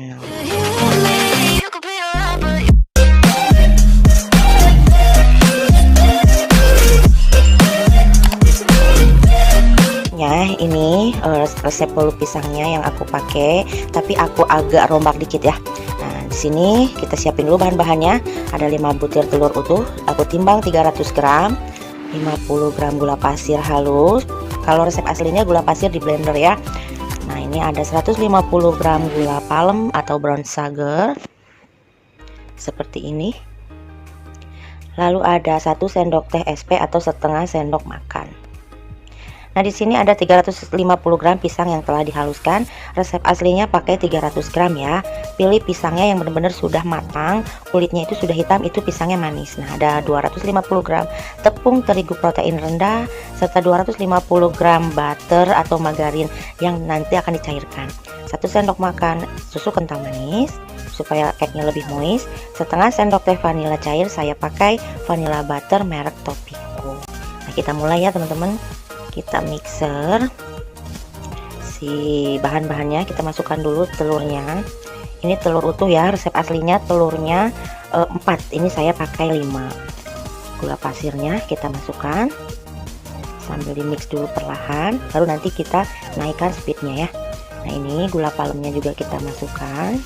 channel. Ya, ini resep bolu pisangnya yang aku pakai, tapi aku agak rombak dikit ya. Nah, di sini kita siapin dulu bahan-bahannya. Ada 5 butir telur utuh, aku timbang 300 gram, 50 gram gula pasir halus. Kalau resep aslinya gula pasir di blender ya. Nah, ini ada 150 gram gula palem atau brown sugar seperti ini. Lalu ada 1 sendok teh SP atau setengah sendok makan. Nah, di sini ada 350 gram pisang yang telah dihaluskan. Resep aslinya pakai 300 gram ya. Pilih pisangnya yang benar-benar sudah matang, kulitnya itu sudah hitam, itu pisangnya manis. Nah, ada 250 gram tepung terigu protein rendah serta 250 gram butter atau margarin yang nanti akan dicairkan. 1 sendok makan susu kental manis supaya cake-nya lebih moist. Setengah sendok teh vanila cair, saya pakai vanilla butter merek Topiko. Nah, kita mulai ya teman-teman. Kita mixer si bahan-bahannya, kita masukkan dulu telurnya. Ini telur utuh ya, resep aslinya telurnya 4, ini saya pakai 5. Gula pasirnya kita masukkan sambil di mix dulu perlahan, baru nanti kita naikkan speednya ya. Nah, ini gula palemnya juga kita masukkan.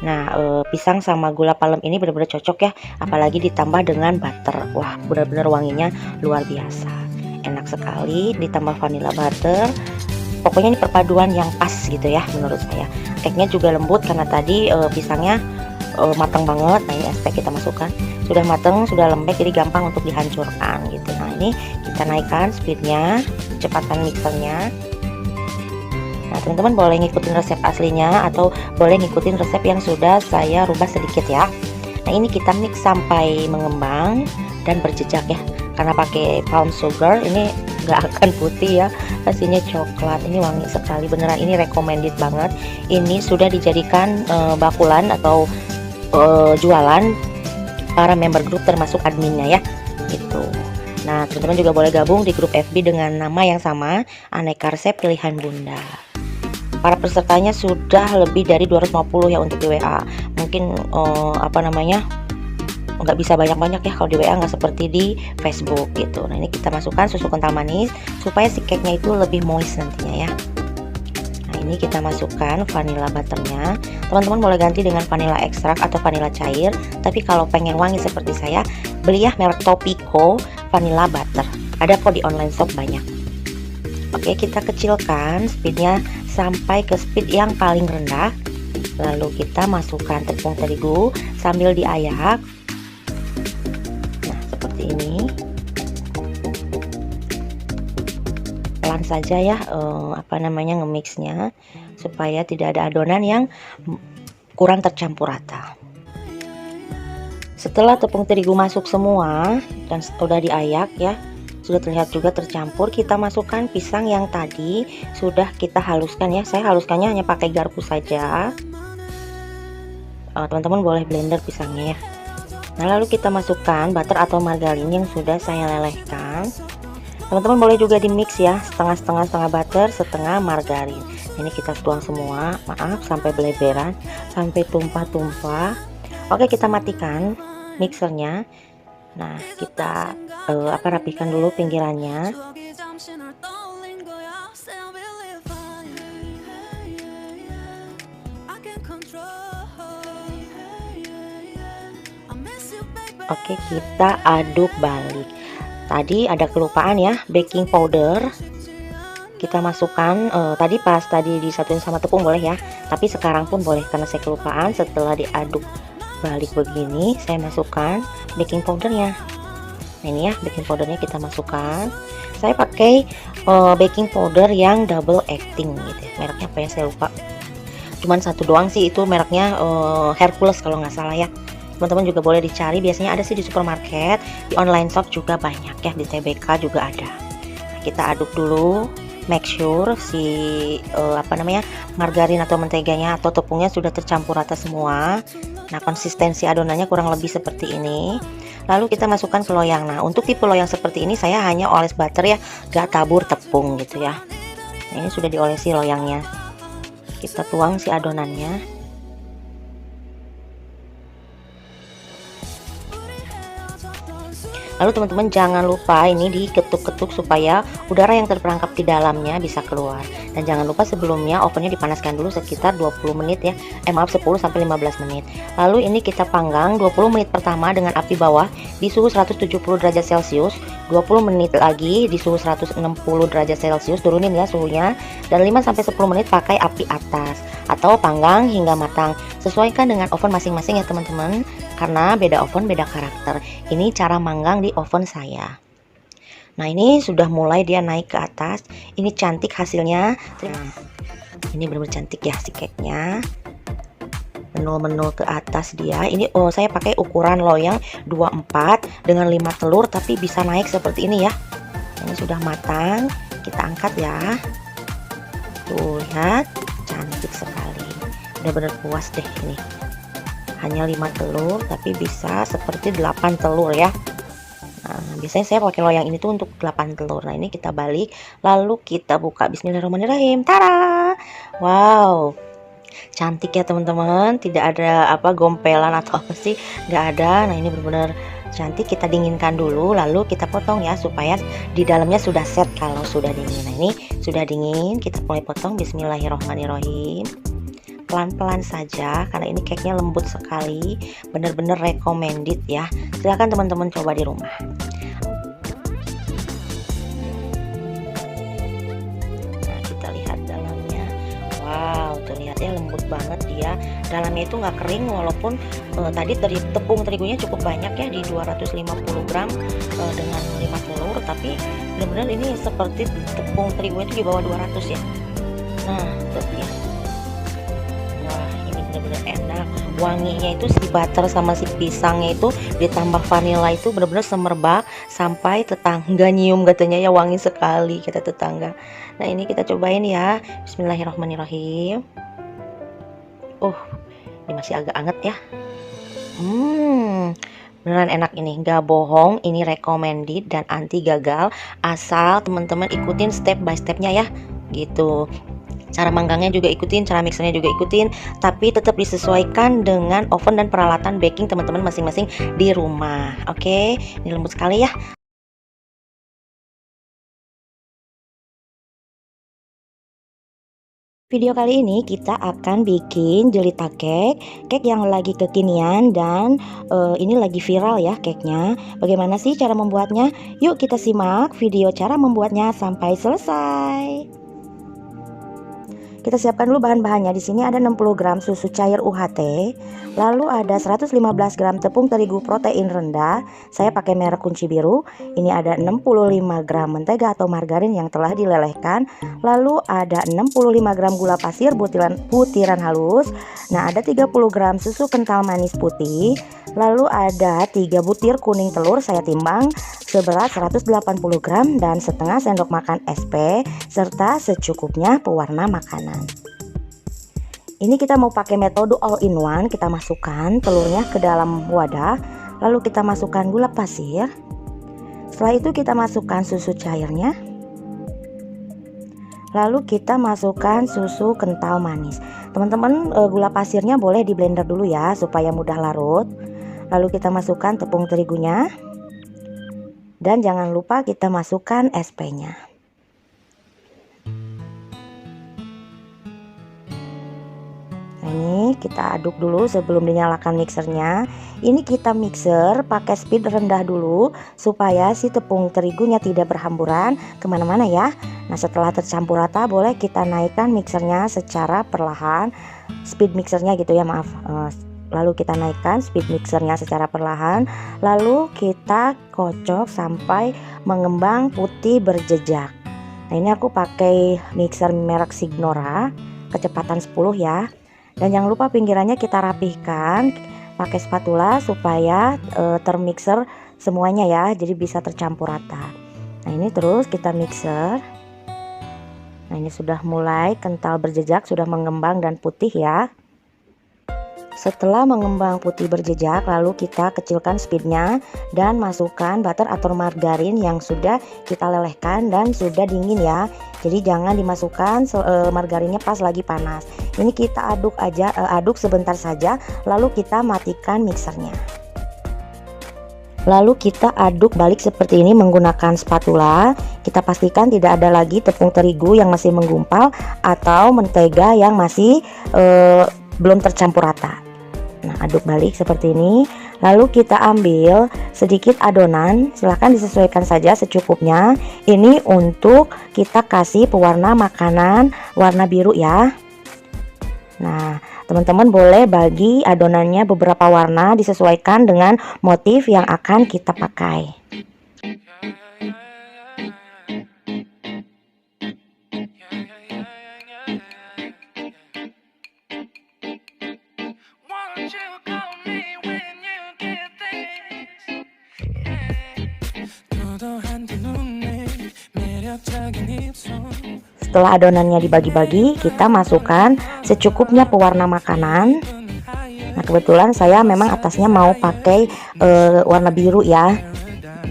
Nah, pisang sama gula palem ini benar-benar cocok ya, apalagi ditambah dengan butter. Wah, benar-benar wanginya luar biasa, enak sekali, ditambah vanilla butter. Pokoknya ini perpaduan yang pas gitu ya menurut saya. Cake-nya juga lembut karena tadi pisangnya matang banget. Nah, ini SP kita masukkan, sudah matang, sudah lembek, jadi gampang untuk dihancurkan gitu. Nah, ini kita naikkan speednya, kecepatan mixernya. Nah, teman-teman boleh ngikutin resep aslinya atau boleh ngikutin resep yang sudah saya rubah sedikit ya. Nah, ini kita mix sampai mengembang dan berjejak ya. Karena pakai palm sugar, ini nggak akan putih ya, hasilnya coklat. Ini wangi sekali, beneran ini recommended banget. Ini sudah dijadikan bakulan atau jualan para member grup termasuk adminnya ya gitu. Nah, teman-teman juga boleh gabung di grup FB dengan nama yang sama, Aneka Resep Pilihan Bunda. Para pesertanya sudah lebih dari 250 ya untuk di WA. Mungkin nggak bisa banyak-banyak ya kalau di WA, nggak seperti di Facebook gitu. Nah, ini kita masukkan susu kental manis supaya si cake-nya itu lebih moist nantinya ya. Nah, ini kita masukkan vanilla butternya. Teman-teman boleh ganti dengan vanilla ekstrak atau vanilla cair, tapi kalau pengen wangi seperti saya, beli ya merek Topiko vanilla butter, ada kok di online shop banyak. Oke, kita kecilkan speednya sampai ke speed yang paling rendah. Lalu kita masukkan tepung terigu sambil diayak. Nah, seperti ini. Pelan saja ya nge-mixnya supaya tidak ada adonan yang kurang tercampur rata. Setelah tepung terigu masuk semua dan sudah diayak ya, sudah terlihat juga tercampur, kita masukkan pisang yang tadi sudah kita haluskan ya. Saya haluskannya hanya pakai garpu saja. Teman-teman boleh blender pisangnya ya. Nah, lalu kita masukkan butter atau margarin yang sudah saya lelehkan. Teman-teman boleh juga di mix ya, setengah butter, setengah margarin. Ini kita tuang semua, maaf sampai beleberan, sampai tumpah-tumpah. Oke, kita matikan mixernya. Nah, kita rapikan dulu pinggirannya. Oke, kita aduk balik. Tadi ada kelupaan ya, baking powder kita masukkan. Tadi disatuin sama tepung boleh ya, tapi sekarang pun boleh karena saya kelupaan. Setelah diaduk balik begini, saya masukkan baking powdernya. Nah, ini ya baking powdernya kita masukkan. Saya pakai baking powder yang double acting gitu ya. Mereknya apa ya, saya lupa, cuman satu doang sih, itu mereknya Hercules kalau nggak salah ya. Teman-teman juga boleh dicari, biasanya ada sih di supermarket, di online shop juga banyak ya, di TBK juga ada. Nah, kita aduk dulu, make sure si margarin atau menteganya atau tepungnya sudah tercampur rata semua. Nah, konsistensi adonannya kurang lebih seperti ini. Lalu kita masukkan ke loyang. Nah, untuk tipe loyang seperti ini saya hanya oles butter ya, gak tabur tepung gitu ya. Nah, ini sudah diolesi loyangnya. Kita tuang si adonannya. Lalu teman-teman jangan lupa ini diketuk-ketuk supaya udara yang terperangkap di dalamnya bisa keluar. Dan jangan lupa sebelumnya ovennya dipanaskan dulu sekitar 20 menit ya. Maaf 10 sampai 15 menit. Lalu ini kita panggang 20 menit pertama dengan api bawah di suhu 170 derajat Celcius. 20 menit lagi di suhu 160 derajat Celcius, turunin ya suhunya. Dan 5 sampai 10 menit pakai api atas atau panggang hingga matang. Sesuaikan dengan oven masing-masing ya teman-teman, karena beda oven beda karakter. Ini cara manggang di oven saya. Nah ini sudah mulai dia naik ke atas. Ini cantik hasilnya. Nah, ini benar-benar cantik ya si cake-nya. Menul-menul ke atas dia. Ini saya pakai ukuran loyang 24 dengan 5 telur, tapi bisa naik seperti ini ya. Ini sudah matang. Kita angkat ya. Tuh lihat, cantik sekali. Benar-benar puas deh ini. Hanya 5 telur tapi bisa seperti 8 telur ya. Nah, biasanya saya pakai loyang ini tuh untuk 8 telur. Nah, ini kita balik lalu kita buka. Bismillahirrahmanirrahim. Tara! Wow. Cantik ya teman-teman. Tidak ada apa gompelan atau apa sih, nggak ada. Nah, ini benar-benar cantik. Kita dinginkan dulu lalu kita potong ya supaya di dalamnya sudah set kalau sudah dingin. Nah, ini sudah dingin, kita mulai potong. Bismillahirrahmanirrahim. Pelan-pelan saja karena ini cake-nya lembut sekali, bener-bener recommended ya. Silahkan teman-teman coba di rumah. Nah, kita lihat dalamnya. Wow, tuh lihat ya, lembut banget dia. Dalamnya itu nggak kering walaupun tadi tepung terigunya cukup banyak ya, di 250 gram dengan 5 telur, tapi benar-benar ini seperti tepung terigunya itu di bawah 200 ya. Nah, tuh ya. Bener-bener enak, wanginya itu si butter sama si pisangnya itu ditambah vanilla itu bener-bener semerbak sampai tetangga nyium katanya ya, wangi sekali kata tetangga. Nah ini kita cobain ya. Bismillahirrahmanirrahim. Ini masih agak anget ya. Beneran enak ini, nggak bohong, ini recommended dan anti gagal asal teman-teman ikutin step by stepnya ya gitu. Cara manggangnya juga ikutin, cara mixernya juga ikutin, tapi tetap disesuaikan dengan oven dan peralatan baking teman-teman masing-masing di rumah. Oke, ini lembut sekali ya. Video kali ini kita akan bikin jelita cake yang lagi kekinian dan ini lagi viral ya cake-nya. Bagaimana sih cara membuatnya? Yuk kita simak video cara membuatnya sampai selesai. Kita siapkan dulu bahan-bahannya. Di sini ada 60 gram susu cair UHT, lalu ada 115 gram tepung terigu protein rendah. Saya pakai merek kunci biru. Ini ada 65 gram mentega atau margarin yang telah dilelehkan. Lalu ada 65 gram gula pasir butiran halus. Nah, ada 30 gram susu kental manis putih. Lalu ada 3 butir kuning telur saya timbang seberat 180 gram dan setengah sendok makan SP serta secukupnya pewarna makanan. Ini kita mau pakai metode all in one. Kita masukkan telurnya ke dalam wadah, lalu kita masukkan gula pasir. Setelah itu kita masukkan susu cairnya, lalu kita masukkan susu kental manis. Teman-teman, gula pasirnya boleh di blender dulu ya supaya mudah larut. Lalu kita masukkan tepung terigunya. Dan jangan lupa kita masukkan SP-nya. Nah, ini kita aduk dulu sebelum dinyalakan mixernya. Ini kita mixer pakai speed rendah dulu supaya si tepung terigunya tidak berhamburan kemana-mana ya. Nah, setelah tercampur rata boleh kita naikkan mixernya secara perlahan. Speed mixernya gitu ya, maaf. Lalu kita naikkan speed mixernya secara perlahan. Lalu kita kocok sampai mengembang putih berjejak. Nah, ini aku pakai mixer merek Signora, kecepatan 10 ya. Dan jangan lupa pinggirannya kita rapihkan pakai spatula supaya termixer semuanya ya, jadi bisa tercampur rata. Nah, ini terus kita mixer. Nah, ini sudah mulai kental berjejak, sudah mengembang dan putih ya. Setelah mengembang putih berjejak, lalu kita kecilkan speednya dan masukkan butter atau margarin yang sudah kita lelehkan dan sudah dingin ya. Jadi jangan dimasukkan margarinnya pas lagi panas. Ini kita aduk aja, aduk sebentar saja, lalu kita matikan mixernya. Lalu kita aduk balik seperti ini menggunakan spatula. Kita pastikan tidak ada lagi tepung terigu yang masih menggumpal atau mentega yang masih belum tercampur rata. Nah, aduk balik seperti ini. Lalu kita ambil sedikit adonan, silahkan disesuaikan saja secukupnya. Ini untuk kita kasih pewarna makanan warna biru ya. Nah, teman-teman boleh bagi adonannya beberapa warna, disesuaikan dengan motif yang akan kita pakai. Setelah adonannya dibagi-bagi, kita masukkan secukupnya pewarna makanan. Nah, kebetulan saya memang atasnya mau pakai warna biru ya.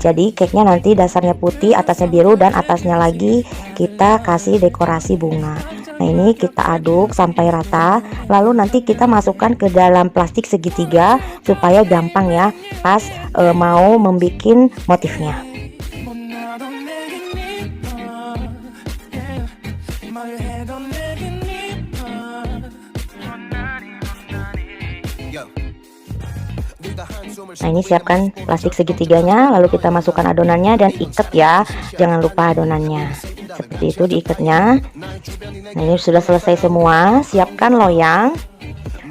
Jadi cake-nya nanti dasarnya putih, atasnya biru, dan atasnya lagi kita kasih dekorasi bunga. Nah, ini kita aduk sampai rata. Lalu nanti kita masukkan ke dalam plastik segitiga supaya gampang ya pas mau membuat motifnya. Nah, ini siapkan plastik segitiganya, lalu kita masukkan adonannya dan ikat ya, jangan lupa adonannya. Seperti itu diikatnya. Nah, ini sudah selesai semua. Siapkan loyang.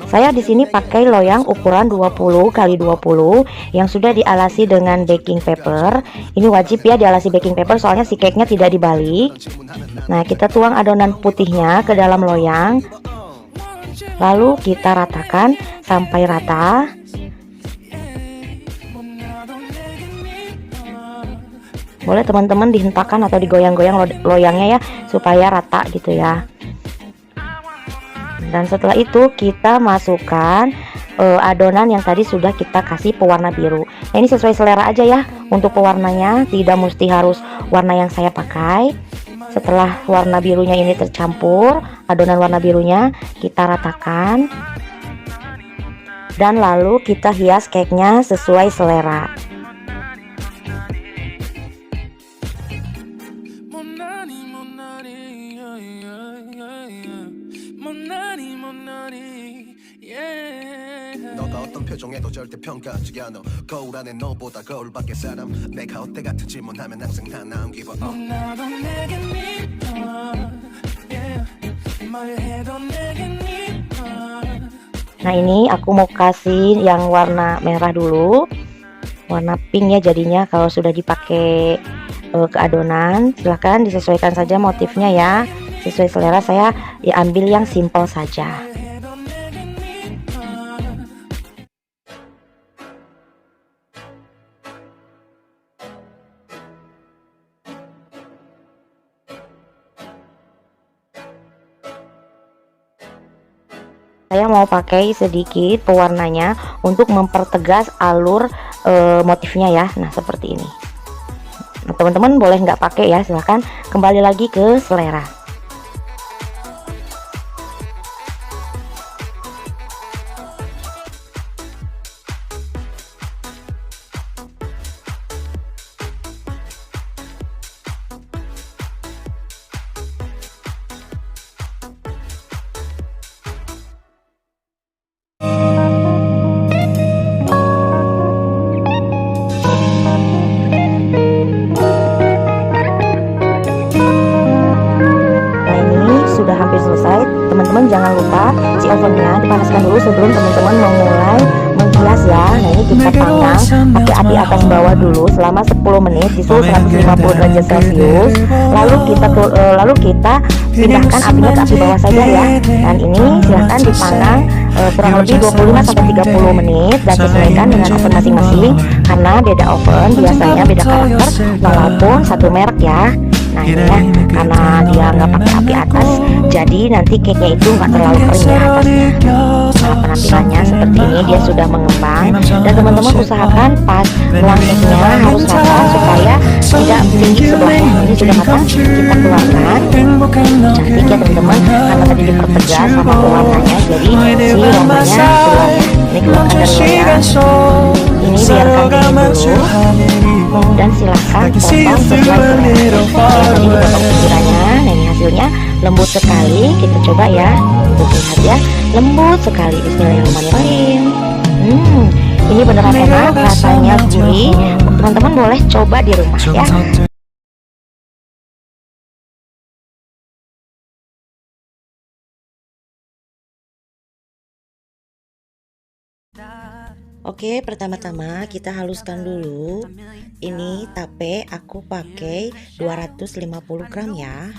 Saya di sini pakai loyang ukuran 20 x 20 yang sudah dialasi dengan baking paper. Ini wajib ya dialasi baking paper, soalnya si cake-nya tidak dibalik. Nah, kita tuang adonan putihnya ke dalam loyang. Lalu kita ratakan sampai rata. Boleh teman-teman dihentakkan atau digoyang-goyang loyangnya ya, supaya rata gitu ya. Dan setelah itu kita masukkan adonan yang tadi sudah kita kasih pewarna biru. Nah, ini sesuai selera aja ya untuk pewarnanya, tidak mesti harus warna yang saya pakai. Setelah warna birunya ini tercampur, adonan warna birunya kita ratakan. Dan lalu kita hias cake-nya sesuai selera. 너가 어떤 표정에도 절대 평가하지 않아. 거울 안에 너보다 거울 밖의 사람. 내가 어때 같은 질문하면 항상 하나만 give up. 나도 내게 믿어. 뭘 해도 내게 믿어. Nah, ini aku mau kasih yang warna merah dulu, warna pink ya jadinya kalau sudah dipakai ke adonan. Silahkan disesuaikan saja motifnya ya, sesuai selera. Saya ya ambil yang simple saja. Saya mau pakai sedikit pewarnanya untuk mempertegas alur motifnya ya. Nah, seperti ini. Nah, teman-teman boleh nggak pakai ya, silahkan, kembali lagi ke selera. Selesai, teman-teman jangan lupa si ovennya dipanaskan dulu sebelum teman-teman memulai menghias ya. Nah, ini kita panggang pakai api atas bawah dulu selama 10 menit di suhu 150 derajat Celcius. Lalu kita pindahkan apinya ke api bawah saja ya. Dan ini silahkan dipanggang kurang lebih 25-30 menit dan sesuaikan dengan oven masing-masing karena beda oven biasanya beda karakter walaupun satu merek ya. Nah, ini ya, karena dia nggak pakai api atas, jadi nanti cake-nya itu nggak terlalu kering ya atasnya. Nah, tampilannya seperti ini, dia sudah mengembang. Dan teman-teman usahakan pas nuansanya harus rata supaya tidak tinggi sebelahnya. Ini sudah matang, kita keluarkan. Cantik ya teman-teman, karena tadi dipertegas sama pewarnanya, jadi si rombanya sebelahnya. Ini keluarkan dari loyang. Ini biarkan dingin dulu dan silahkan potong sesuai selera. Tadi dipotong pinggirannya. Nah ini hasilnya lembut sekali. Kita coba ya, untuk lihat ya, lembut sekali. Bismillahirrahmanirrahim. Ini beneran enak, rasanya gurih. Teman-teman boleh coba di rumah ya. Oke, pertama-tama kita haluskan dulu. Ini tape aku pakai 250 gram ya.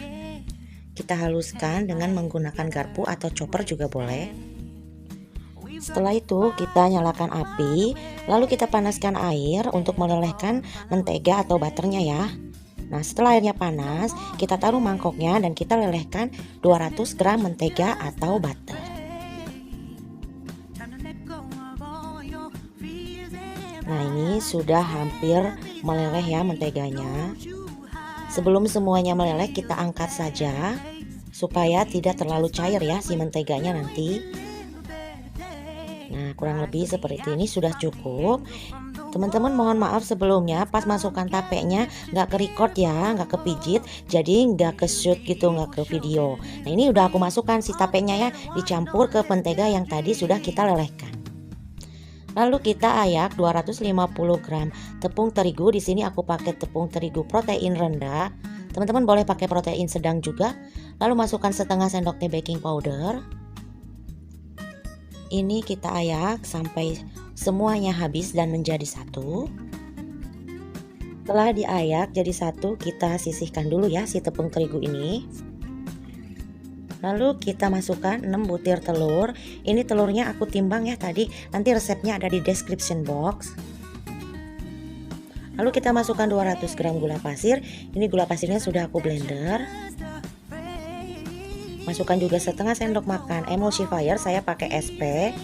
Kita haluskan dengan menggunakan garpu atau chopper juga boleh. Setelah itu kita nyalakan api, lalu kita panaskan air untuk melelehkan mentega atau butternya ya. Nah setelah airnya panas, kita taruh mangkoknya dan kita lelehkan 200 gram mentega atau butter. Nah ini sudah hampir meleleh ya menteganya. Sebelum semuanya meleleh kita angkat saja supaya tidak terlalu cair ya si menteganya nanti. Nah kurang lebih seperti ini sudah cukup. Teman-teman mohon maaf sebelumnya pas masukkan tapenya nggak ke record ya, nggak kepijit, jadi nggak ke shoot gitu, nggak ke video. Nah ini udah aku masukkan si tapenya ya, dicampur ke mentega yang tadi sudah kita lelehkan. Lalu kita ayak 250 gram tepung terigu. Di sini aku pakai tepung terigu protein rendah. Teman-teman boleh pakai protein sedang juga. Lalu masukkan setengah sendok teh baking powder. Ini kita ayak sampai semuanya habis dan menjadi satu. Setelah diayak jadi satu, kita sisihkan dulu ya si tepung terigu ini. Lalu kita masukkan 6 butir telur. Ini telurnya aku timbang ya tadi, nanti resepnya ada di description box. Lalu kita masukkan 200 gram gula pasir. Ini gula pasirnya sudah aku blender. Masukkan juga setengah sendok makan emulsifier, saya pakai SP.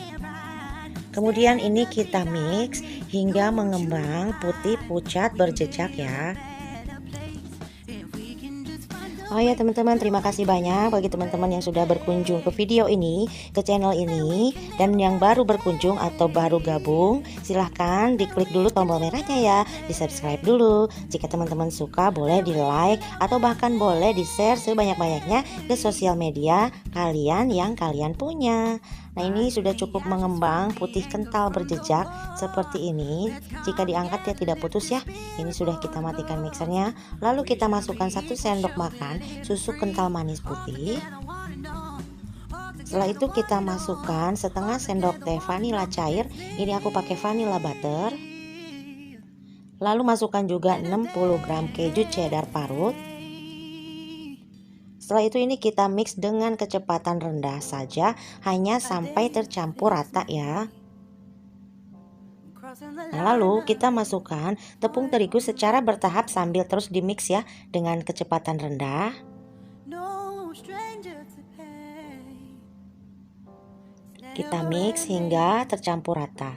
Kemudian ini kita mix hingga mengembang putih pucat berjejak ya. Oh ya teman-teman, terima kasih banyak bagi teman-teman yang sudah berkunjung ke video ini, ke channel ini. Dan yang baru berkunjung atau baru gabung, silahkan diklik dulu tombol merahnya ya, di subscribe dulu. Jika teman-teman suka boleh di like atau bahkan boleh di share sebanyak-banyaknya ke sosial media kalian yang kalian punya. Nah ini sudah cukup mengembang putih kental berjejak seperti ini. Jika diangkat dia tidak putus ya. Ini sudah kita matikan mixernya. Lalu kita masukkan 1 sendok makan susu kental manis putih. Setelah itu kita masukkan setengah sendok teh vanila cair. Ini aku pakai vanilla butter. Lalu masukkan juga 60 gram keju cheddar parut. Setelah itu ini kita mix dengan kecepatan rendah saja, hanya sampai tercampur rata ya. Nah, lalu kita masukkan tepung terigu secara bertahap sambil terus di mix ya dengan kecepatan rendah. Kita mix hingga tercampur rata.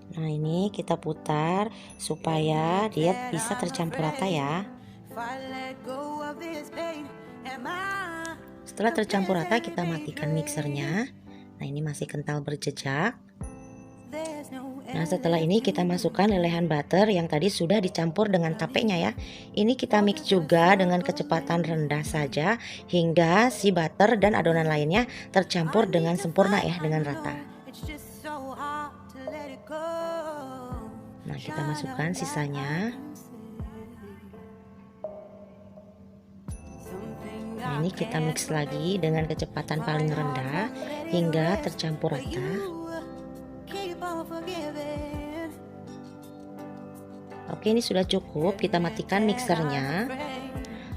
Nah ini kita putar supaya dia bisa tercampur rata ya. Setelah tercampur rata kita matikan mixernya. Nah ini masih kental berjejak. Nah setelah ini kita masukkan lelehan butter yang tadi sudah dicampur dengan tapenya ya. Ini kita mix juga dengan kecepatan rendah saja hingga si butter dan adonan lainnya tercampur dengan sempurna ya, dengan rata. Nah kita masukkan sisanya. Nah ini kita mix lagi dengan kecepatan paling rendah hingga tercampur rata. Oke ini sudah cukup, kita matikan mixernya.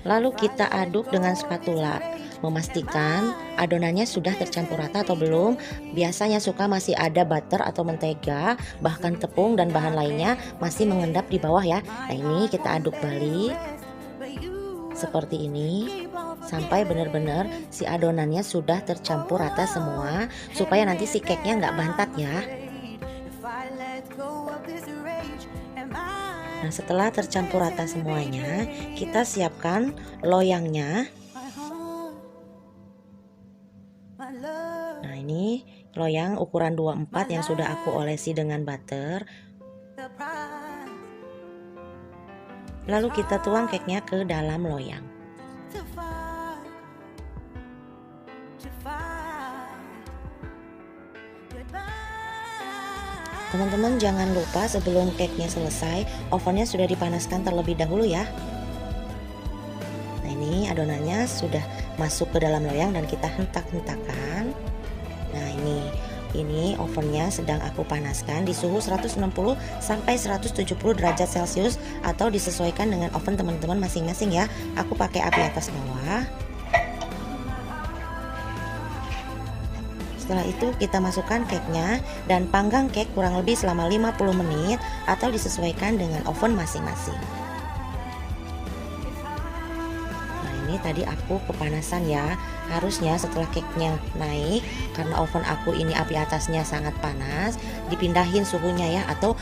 Lalu kita aduk dengan spatula. memastikan adonannya sudah tercampur rata atau belum. Biasanya suka masih ada butter atau mentega, bahkan tepung dan bahan lainnya masih mengendap di bawah ya. Nah ini kita aduk balik seperti ini sampai benar-benar si adonannya sudah tercampur rata semua, supaya nanti si cake-nya nggak bantat ya. Nah setelah tercampur rata semuanya, kita siapkan loyangnya. Nah ini loyang ukuran 24 yang sudah aku olesi dengan butter. Lalu kita tuang cake-nya ke dalam loyang. Teman-teman jangan lupa sebelum cake-nya selesai, ovennya sudah dipanaskan terlebih dahulu ya. Nah ini adonannya sudah masuk ke dalam loyang dan kita hentak-hentakan. Nah ini ovennya sedang aku panaskan di suhu 160 sampai 170 derajat Celcius atau disesuaikan dengan oven teman-teman masing-masing ya. Aku pakai api atas bawah. Setelah itu kita masukkan cake-nya dan panggang cake kurang lebih selama 50 menit atau disesuaikan dengan oven masing-masing. Nah ini tadi aku kepanasan ya. Harusnya setelah cake-nya naik, karena oven aku ini api atasnya sangat panas, dipindahin suhunya ya, atau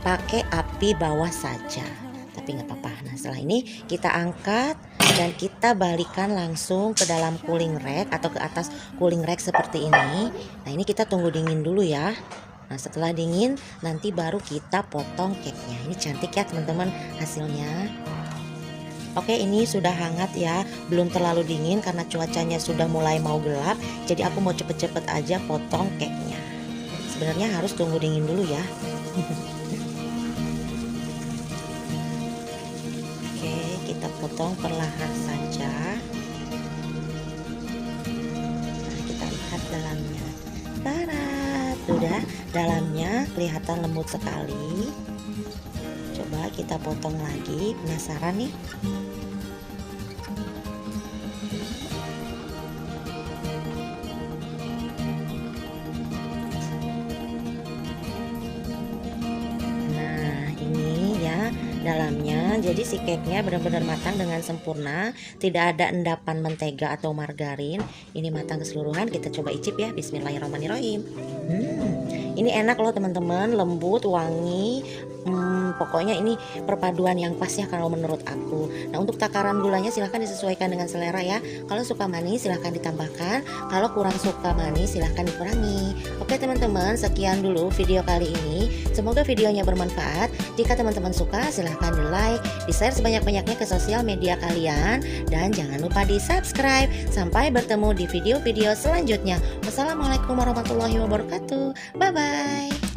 pakai api bawah saja. Tapi nggak apa-apa. Nah setelah ini kita angkat dan kita balikan langsung ke dalam cooling rack atau ke atas cooling rack seperti ini. Nah ini kita tunggu dingin dulu ya. Nah setelah dingin nanti baru kita potong cake-nya. Ini cantik ya teman-teman hasilnya. Oke ini sudah hangat ya, belum terlalu dingin karena cuacanya sudah mulai mau gelap. Jadi aku mau cepet-cepet aja potong cake-nya. Sebenarnya harus tunggu dingin dulu ya. Oke kita potong perlahan saja. Nah kita lihat dalamnya. Tarat, sudah dalamnya kelihatan lembut sekali. Coba kita potong lagi, penasaran nih. Nah ini ya dalamnya, jadi si cake-nya benar-benar matang dengan sempurna, tidak ada endapan mentega atau margarin. Ini matang keseluruhan. Kita coba icip ya. Bismillahirrahmanirrahim. Ini enak loh teman-teman, lembut, wangi. Pokoknya ini perpaduan yang pas ya kalau menurut aku. Nah untuk takaran gulanya silahkan disesuaikan dengan selera ya. Kalau suka manis silahkan ditambahkan, kalau kurang suka manis silahkan dikurangi. Oke teman-teman, sekian dulu video kali ini. Semoga videonya bermanfaat. Jika teman-teman suka silahkan di like, di share sebanyak-banyaknya ke sosial media kalian, dan jangan lupa di subscribe. Sampai bertemu di video-video selanjutnya. Wassalamualaikum warahmatullahi wabarakatuh. Bye bye.